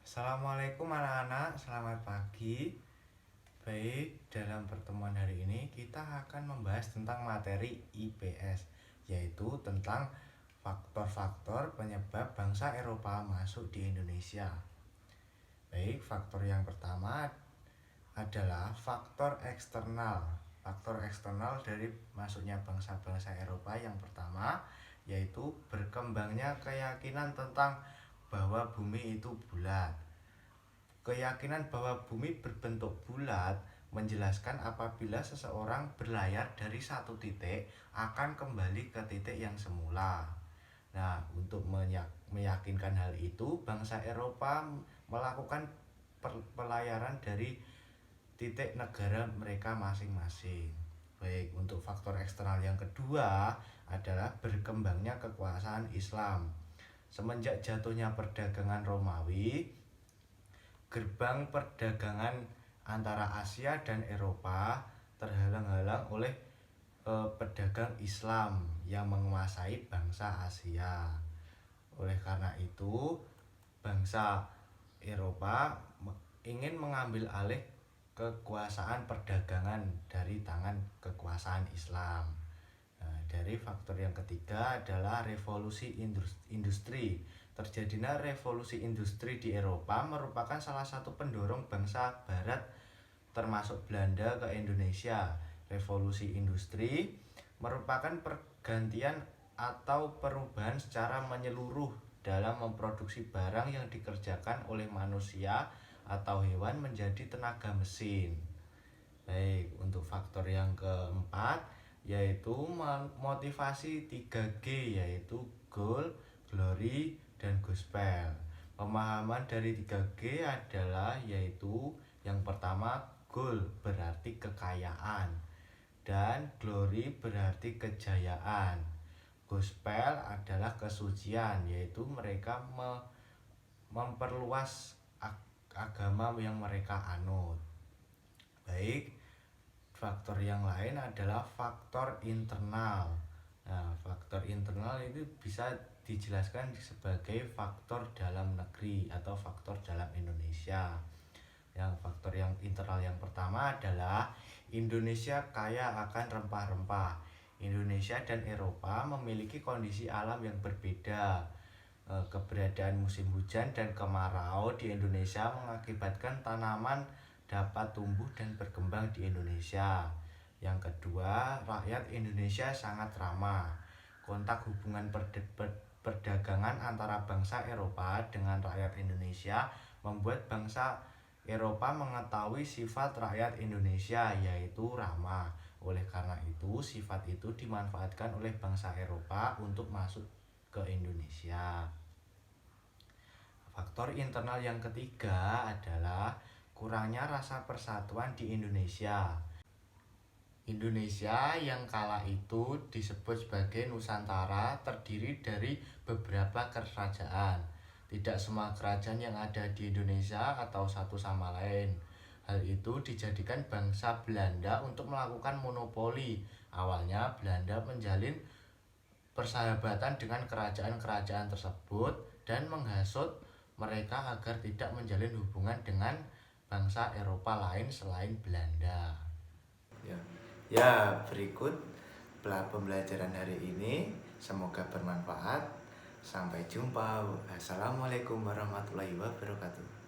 Assalamualaikum anak-anak, selamat pagi. Baik, dalam pertemuan hari ini kita akan membahas tentang materi IPS, yaitu tentang faktor-faktor penyebab bangsa Eropa masuk di Indonesia. Baik, faktor yang pertama adalah faktor eksternal. Faktor eksternal dari masuknya bangsa-bangsa Eropa yang pertama yaitu berkembangnya keyakinan tentang bahwa bumi itu bulat. Keyakinan bahwa bumi berbentuk bulat menjelaskan apabila seseorang berlayar dari satu titik akan kembali ke titik yang semula. Nah, untuk meyakinkan hal itu, bangsa Eropa melakukan pelayaran dari titik negara mereka masing-masing. Baik, untuk faktor eksternal yang kedua adalah berkembangnya kekuasaan Islam. Semenjak jatuhnya perdagangan Romawi, gerbang perdagangan antara Asia dan Eropa terhalang-halang oleh pedagang Islam yang menguasai bangsa Asia. Oleh karena itu, bangsa Eropa ingin mengambil alih kekuasaan perdagangan dari tangan kekuasaan Islam. Nah, dari faktor yang ketiga adalah revolusi industri. Terjadinya revolusi industri di Eropa merupakan salah satu pendorong bangsa Barat termasuk Belanda ke Indonesia. Revolusi industri merupakan pergantian atau perubahan secara menyeluruh dalam memproduksi barang yang dikerjakan oleh manusia atau hewan menjadi tenaga mesin. Baik, untuk faktor yang keempat yaitu motivasi 3G, yaitu goal, glory, dan gospel. Pemahaman dari 3G adalah yaitu yang pertama goal berarti kekayaan dan glory berarti kejayaan. Gospel adalah kesucian, yaitu mereka memperluas agama yang mereka anut. Baik, faktor yang lain adalah faktor internal. Nah, faktor internal itu bisa dijelaskan sebagai faktor dalam negeri atau faktor dalam Indonesia. Yang faktor yang internal yang pertama adalah Indonesia kaya akan rempah-rempah. Indonesia dan Eropa memiliki kondisi alam yang berbeda. Keberadaan musim hujan dan kemarau di Indonesia mengakibatkan tanaman dapat tumbuh dan berkembang di Indonesia. Yang kedua, rakyat Indonesia sangat ramah. Kontak hubungan perdagangan antara bangsa Eropa dengan rakyat Indonesia membuat bangsa Eropa mengetahui sifat rakyat Indonesia, yaitu ramah. Oleh karena itu, sifat itu dimanfaatkan oleh bangsa Eropa untuk masuk ke Indonesia. Faktor internal yang ketiga adalah kurangnya rasa persatuan di Indonesia. Indonesia yang kala itu disebut sebagai Nusantara terdiri dari beberapa kerajaan. Tidak semua kerajaan yang ada di Indonesia atau satu sama lain. Hal itu dijadikan bangsa Belanda untuk melakukan monopoli. Awalnya Belanda menjalin persahabatan dengan kerajaan-kerajaan tersebut dan menghasut mereka agar tidak menjalin hubungan dengan bangsa Eropa lain selain Belanda. Ya, berikut pembelajaran hari ini. Semoga bermanfaat. Sampai jumpa. Assalamualaikum warahmatullahi wabarakatuh.